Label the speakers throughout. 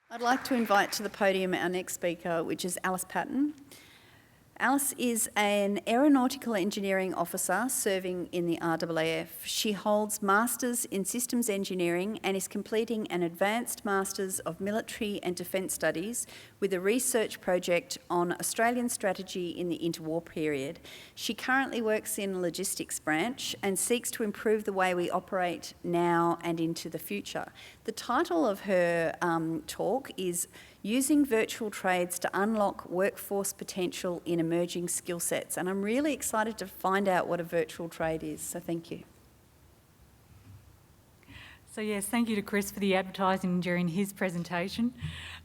Speaker 1: I'd like to invite to the podium our next speaker, which is Alice Paton. Alice is an aeronautical engineering officer serving in the RAAF. She holds Masters in Systems Engineering and is completing an Advanced Masters of Military and Defence Studies with a research project on Australian strategy in the interwar period. She currently works in the logistics branch and seeks to improve the way we operate now and into the future. The title of her talk is Using Virtual Trades to Unlock Workforce Potential in Emerging Skill Sets. And I'm really excited to find out what a virtual trade is, so thank you.
Speaker 2: So yes, thank you to Chris for the advertising during his presentation.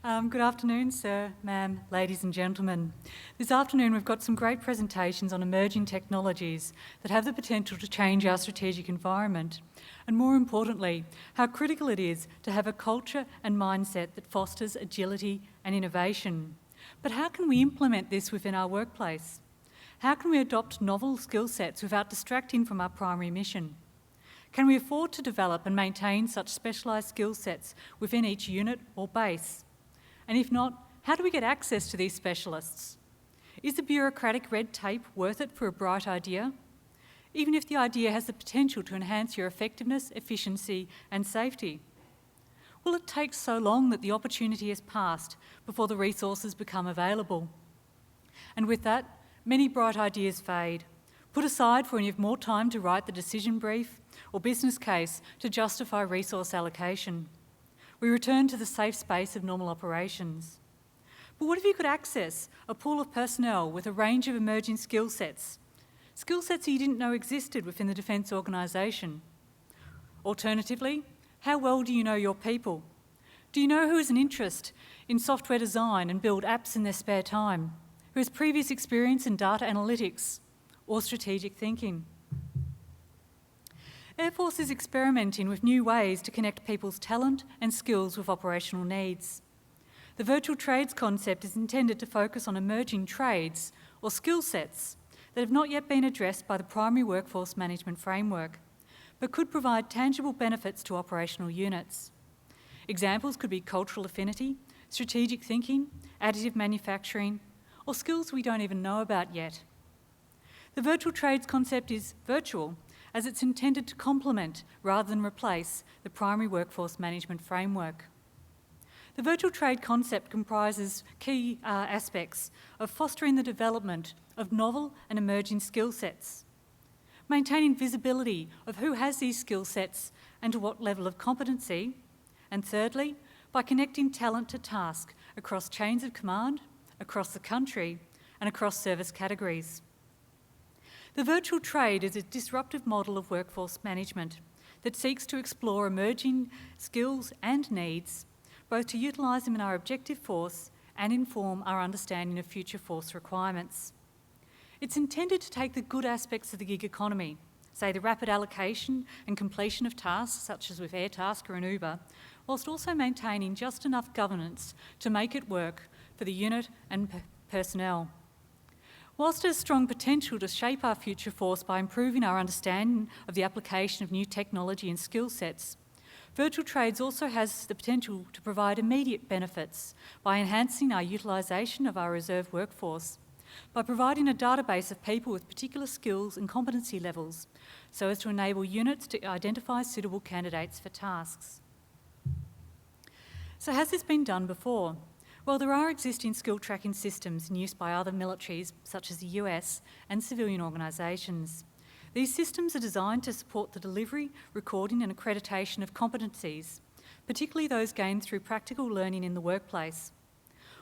Speaker 2: Good afternoon, sir, ma'am, ladies and gentlemen. This afternoon we've got some great presentations on emerging technologies that have the potential to change our strategic environment. And more importantly, how critical it is to have a culture and mindset that fosters agility and innovation. But how can we implement this within our workplace? How can we adopt novel skill sets without distracting from our primary mission? Can we afford to develop and maintain such specialised skill sets within each unit or base? And if not, how do we get access to these specialists? Is the bureaucratic red tape worth it for a bright idea? Even if the idea has the potential to enhance your effectiveness, efficiency and safety? Will it take so long that the opportunity has passed before the resources become available? And with that, many bright ideas fade, put aside for when you have more time to write the decision brief or business case to justify resource allocation. We return to the safe space of normal operations. But what if you could access a pool of personnel with a range of emerging skill sets that you didn't know existed within the defence organisation? Alternatively, how well do you know your people? Do you know who has an interest in software design and build apps in their spare time? Who has previous experience in data analytics or strategic thinking? Air Force is experimenting with new ways to connect people's talent and skills with operational needs. The virtual trades concept is intended to focus on emerging trades or skill sets that have not yet been addressed by the primary workforce management framework, but could provide tangible benefits to operational units. Examples could be cultural affinity, strategic thinking, additive manufacturing, or skills we don't even know about yet. The virtual trades concept is virtual, as it's intended to complement rather than replace the primary workforce management framework. The virtual trade concept comprises key aspects of fostering the development of novel and emerging skill sets, maintaining visibility of who has these skill sets and to what level of competency, and thirdly, by connecting talent to task across chains of command, across the country, and across service categories. The virtual trade is a disruptive model of workforce management that seeks to explore emerging skills and needs, both to utilise them in our objective force and inform our understanding of future force requirements. It's intended to take the good aspects of the gig economy, say the rapid allocation and completion of tasks such as with Airtasker and Uber, whilst also maintaining just enough governance to make it work for the unit and personnel. Whilst it has strong potential to shape our future force by improving our understanding of the application of new technology and skill sets, virtual trades also has the potential to provide immediate benefits by enhancing our utilisation of our reserve workforce, by providing a database of people with particular skills and competency levels, so as to enable units to identify suitable candidates for tasks. So has this been done before? Well, there are existing skill tracking systems in use by other militaries, such as the US, and civilian organisations. These systems are designed to support the delivery, recording and accreditation of competencies, particularly those gained through practical learning in the workplace.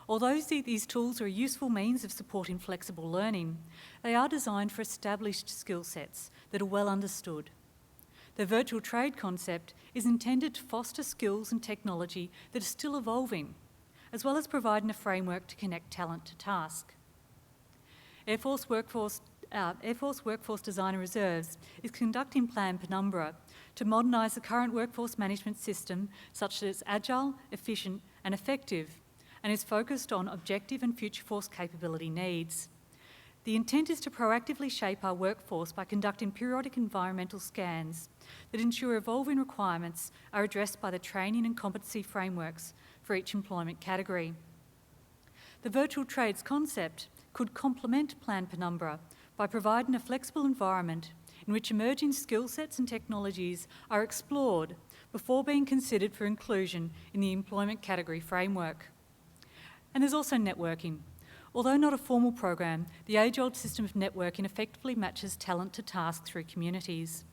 Speaker 2: Although these tools are a useful means of supporting flexible learning, they are designed for established skill sets that are well understood. The virtual trade concept is intended to foster skills and technology that are still evolving, as well as providing a framework to connect talent to task. Air Force Workforce Designer Reserves is conducting Plan Penumbra to modernise the current workforce management system such that it's agile, efficient and effective, and is focused on objective and future force capability needs. The intent is to proactively shape our workforce by conducting periodic environmental scans that ensure evolving requirements are addressed by the training and competency frameworks for each employment category. The virtual trades concept could complement Plan Penumbra by providing a flexible environment in which emerging skill sets and technologies are explored before being considered for inclusion in the employment category framework. And there's also networking. Although not a formal program, the age-old system of networking effectively matches talent to task through communities.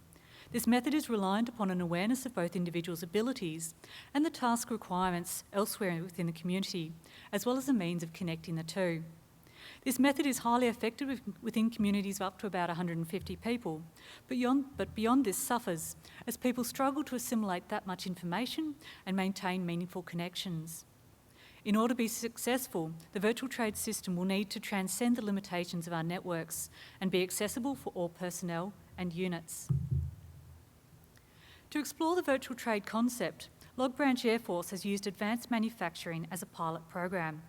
Speaker 2: This method is reliant upon an awareness of both individuals' abilities and the task requirements elsewhere within the community, as well as a means of connecting the two. This method is highly effective within communities of up to about 150 people, but beyond this suffers as people struggle to assimilate that much information and maintain meaningful connections. In order to be successful, the virtual trade system will need to transcend the limitations of our networks and be accessible for all personnel and units. To explore the virtual trade concept, Log Branch Air Force has used advanced manufacturing as a pilot program.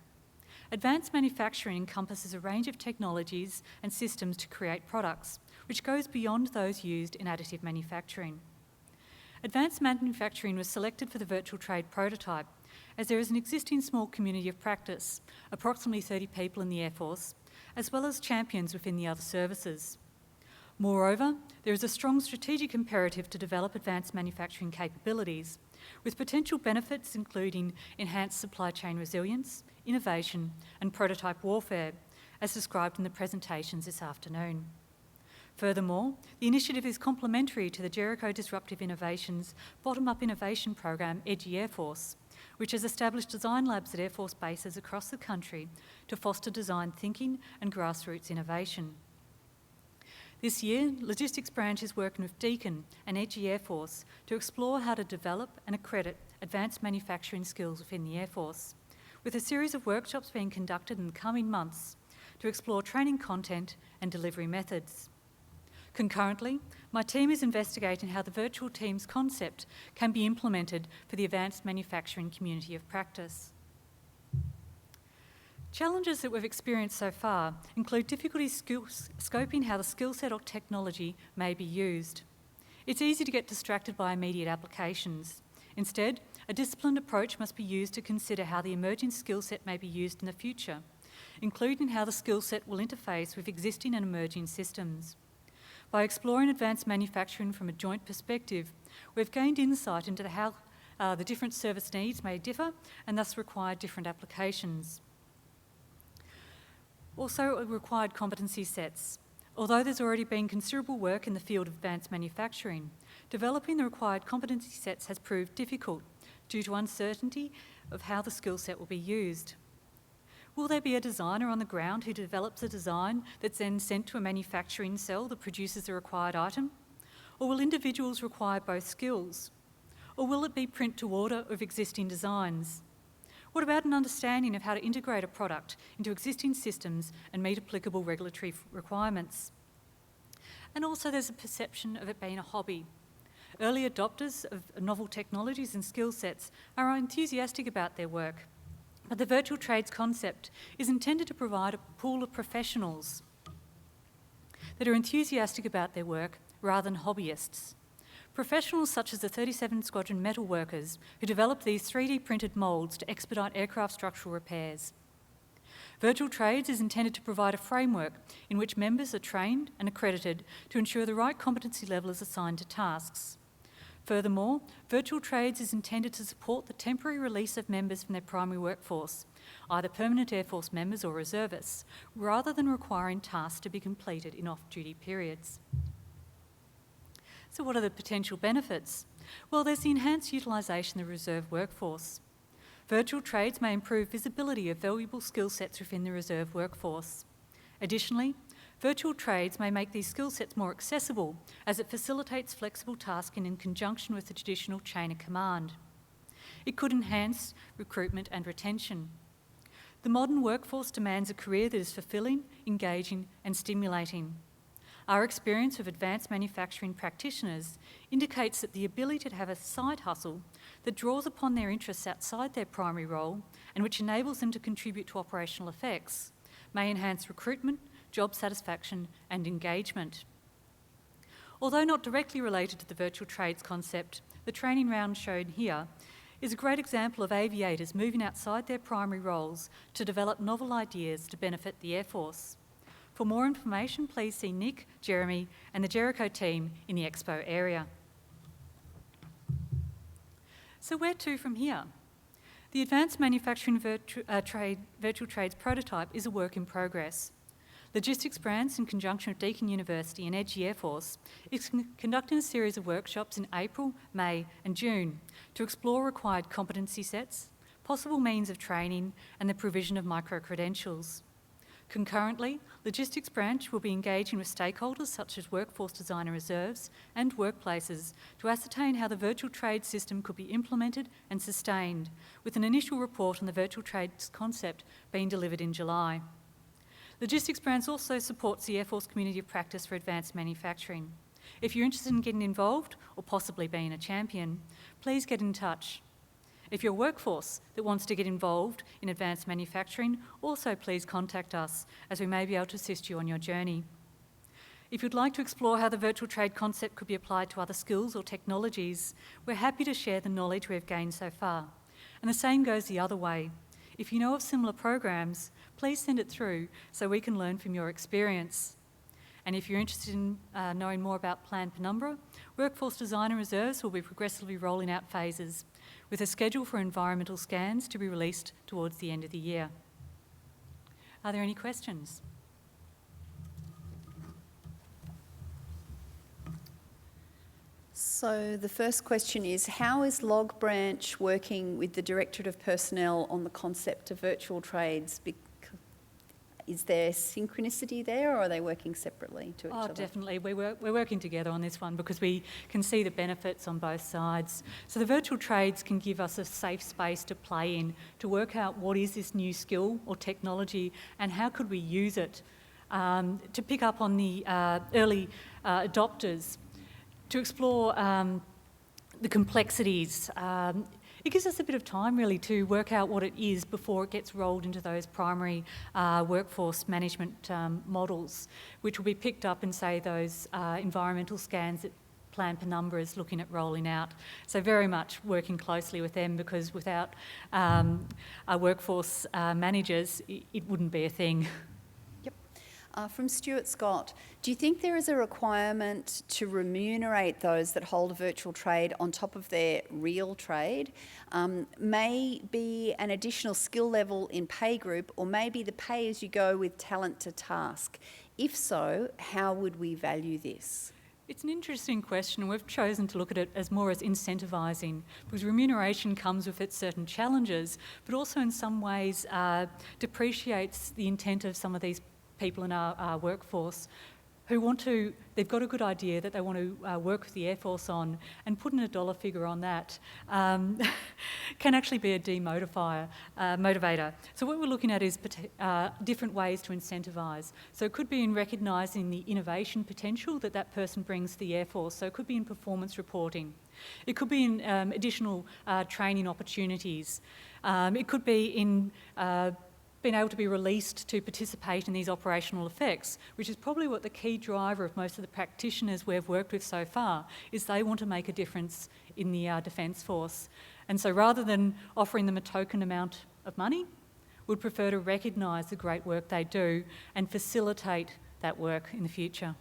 Speaker 2: Advanced manufacturing encompasses a range of technologies and systems to create products, which goes beyond those used in additive manufacturing. Advanced manufacturing was selected for the virtual trade prototype as there is an existing small community of practice, approximately 30 people in the Air Force, as well as champions within the other services. Moreover, there is a strong strategic imperative to develop advanced manufacturing capabilities, with potential benefits including enhanced supply chain resilience, innovation, and prototype warfare, as described in the presentations this afternoon. Furthermore, the initiative is complementary to the Jericho Disruptive Innovations bottom-up innovation program, EDGI Air Force, which has established design labs at Air Force bases across the country to foster design thinking and grassroots innovation. This year, Logistics Branch is working with Deakin and EDGI Air Force to explore how to develop and accredit advanced manufacturing skills within the Air Force, with a series of workshops being conducted in the coming months to explore training content and delivery methods. Concurrently, my team is investigating how the virtual teams concept can be implemented for the advanced manufacturing community of practice. Challenges that we've experienced so far include difficulties scoping how the skill set or technology may be used. It's easy to get distracted by immediate applications. Instead, a disciplined approach must be used to consider how the emerging skill set may be used in the future, including how the skill set will interface with existing and emerging systems. By exploring advanced manufacturing from a joint perspective, we've gained insight into how the different service needs may differ and thus require different applications. Also, required competency sets. Although there's already been considerable work in the field of advanced manufacturing, developing the required competency sets has proved difficult due to uncertainty of how the skill set will be used. Will there be a designer on the ground who develops a design that's then sent to a manufacturing cell that produces the required item? Or will individuals require both skills? Or will it be print to order of existing designs? What about an understanding of how to integrate a product into existing systems and meet applicable regulatory requirements? And also there's a perception of it being a hobby. Early adopters of novel technologies and skill sets are enthusiastic about their work, but the virtual trades concept is intended to provide a pool of professionals that are enthusiastic about their work rather than hobbyists. Professionals such as the 37 Squadron metal workers who develop these 3D printed moulds to expedite aircraft structural repairs. Virtual Trades is intended to provide a framework in which members are trained and accredited to ensure the right competency level is assigned to tasks. Furthermore, Virtual Trades is intended to support the temporary release of members from their primary workforce, either permanent Air Force members or reservists, rather than requiring tasks to be completed in off-duty periods. So what are the potential benefits? Well, there's the enhanced utilisation of the reserve workforce. Virtual trades may improve visibility of valuable skill sets within the reserve workforce. Additionally, virtual trades may make these skill sets more accessible as it facilitates flexible tasking in conjunction with the traditional chain of command. It could enhance recruitment and retention. The modern workforce demands a career that is fulfilling, engaging and stimulating. Our experience of advanced manufacturing practitioners indicates that the ability to have a side hustle that draws upon their interests outside their primary role and which enables them to contribute to operational effects may enhance recruitment, job satisfaction and engagement. Although not directly related to the virtual trades concept, the training round shown here is a great example of aviators moving outside their primary roles to develop novel ideas to benefit the Air Force. For more information, please see Nick, Jeremy and the Jericho team in the Expo area. So where to from here? The Advanced Manufacturing Virtual Trades prototype is a work in progress. Logistics Branch, in conjunction with Deakin University and Edge Air Force, is conducting a series of workshops in April, May and June to explore required competency sets, possible means of training and the provision of micro-credentials. Concurrently, Logistics Branch will be engaging with stakeholders such as workforce designer reserves and workplaces to ascertain how the virtual trade system could be implemented and sustained, with an initial report on the virtual trades concept being delivered in July. Logistics Branch also supports the Air Force Community of Practice for Advanced Manufacturing. If you're interested in getting involved or possibly being a champion, please get in touch. If you're a workforce that wants to get involved in advanced manufacturing, also please contact us, as we may be able to assist you on your journey. If you'd like to explore how the virtual trade concept could be applied to other skills or technologies, we're happy to share the knowledge we have gained so far. And the same goes the other way. If you know of similar programs, please send it through so we can learn from your experience. And if you're interested in knowing more about Plan Penumbra, Workforce Designer Reserves will be progressively rolling out phases, with a schedule for environmental scans to be released towards the end of the year. Are there any questions?
Speaker 1: So the first question is, how is Log Branch working with the Directorate of Personnel on the concept of virtual trades? Is there synchronicity there, or are they working separately to each other?
Speaker 2: Oh, definitely. We're working together on this one because we can see the benefits on both sides. So the virtual trades can give us a safe space to play in, to work out what is this new skill or technology and how could we use it, to pick up on the early adopters, to explore the complexities. It gives us a bit of time really to work out what it is before it gets rolled into those primary workforce management models, which will be picked up in, say, those environmental scans that Plan Penumbra is looking at rolling out. So very much working closely with them, because without our workforce managers, it wouldn't be a thing.
Speaker 1: From Stuart Scott, do you think there is a requirement to remunerate those that hold a virtual trade on top of their real trade? May be an additional skill level in pay group, or maybe the pay as you go with talent to task. If so, how would we value this?
Speaker 2: It's an interesting question, and we've chosen to look at it as more as incentivising, because remuneration comes with its certain challenges, but also in some ways depreciates the intent of some of these people in our workforce who they've got a good idea that they want to work with the Air Force on, and putting a dollar figure on that can actually be a motivator. So what we're looking at is different ways to incentivise. So it could be in recognising the innovation potential that person brings to the Air Force. So it could be in performance reporting. It could be in additional training opportunities. It could be in being able to be released to participate in these operational effects, which is probably what the key driver of most of the practitioners we've worked with so far is. They want to make a difference in the Defence Force. And so rather than offering them a token amount of money, we'd prefer to recognise the great work they do and facilitate that work in the future.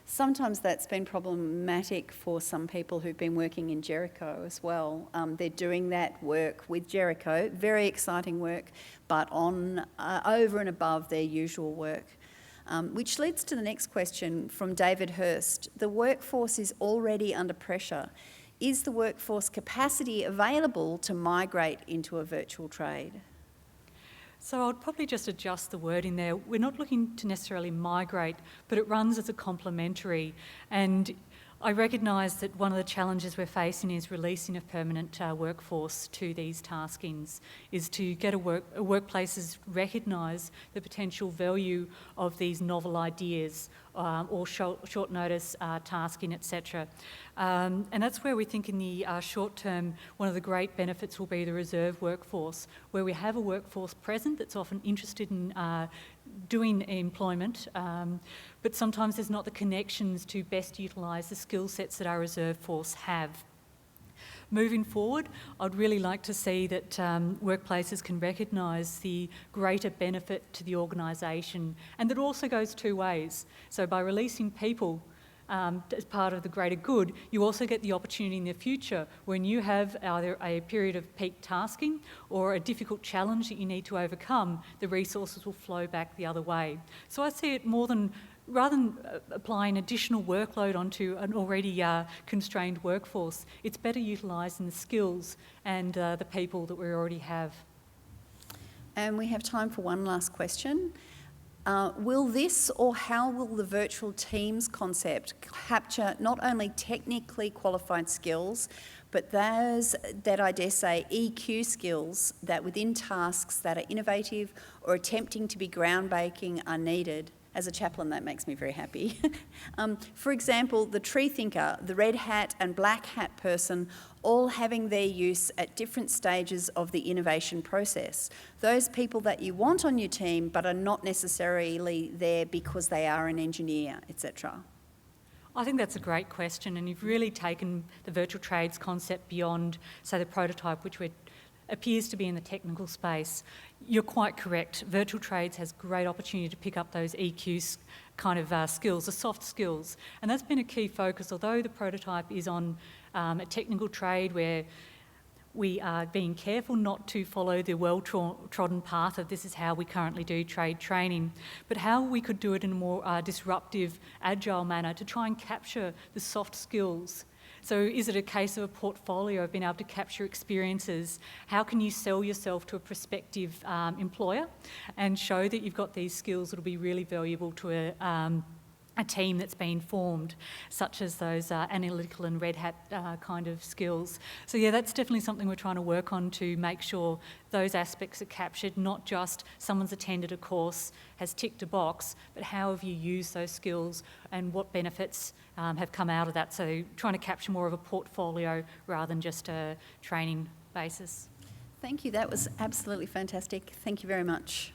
Speaker 1: Sometimes that's been problematic for some people who've been working in Jericho as well. They're doing that work with Jericho, very exciting work, but on over and above their usual work. Which leads to the next question from David Hurst. The workforce is already under pressure. Is the workforce capacity available to migrate into a virtual trade?
Speaker 2: So I'd probably just adjust the word in there. We're not looking to necessarily migrate, but it runs as a complementary. And I recognise that one of the challenges we're facing is releasing a permanent workforce to these taskings, is to get workplaces recognise the potential value of these novel ideas or short notice tasking, etc. And that's where we think in the short term, one of the great benefits will be the reserve workforce, where we have a workforce present that's often interested in doing employment, but sometimes there's not the connections to best utilise the skill sets that our reserve force have. Moving forward, I'd really like to see that workplaces can recognise the greater benefit to the organisation, and that also goes two ways. So by releasing people as part of the greater good, you also get the opportunity in the future when you have either a period of peak tasking or a difficult challenge that you need to overcome, the resources will flow back the other way. So I see it rather than applying additional workload onto an already constrained workforce, it's better utilising the skills and the people that we already have.
Speaker 1: And we have time for one last question. Will this, or how will the virtual teams concept capture not only technically qualified skills, but those that I dare say EQ skills that within tasks that are innovative or attempting to be groundbreaking are needed? As a chaplain, that makes me very happy. For example, the tree thinker, the red hat and black hat person, all having their use at different stages of the innovation process. Those people that you want on your team but are not necessarily there because they are an engineer, etc.
Speaker 2: I think that's a great question, and you've really taken the virtual trades concept beyond, say, the prototype, which appears to be in the technical space. You're quite correct. Virtual trades has great opportunity to pick up those EQ kind of skills, the soft skills. And that's been a key focus, although the prototype is on a technical trade where we are being careful not to follow the well-trodden path of this is how we currently do trade training, but how we could do it in a more disruptive, agile manner to try and capture the soft skills. So is it a case of a portfolio of being able to capture experiences? How can you sell yourself to a prospective employer and show that you've got these skills that will be really valuable to a team that's been formed, such as those analytical and red hat kind of skills. So yeah, that's definitely something we're trying to work on to make sure those aspects are captured, not just someone's attended a course, has ticked a box, but how have you used those skills and what benefits have come out of that. So trying to capture more of a portfolio rather than just a training basis.
Speaker 1: Thank you, that was absolutely fantastic. Thank you very much.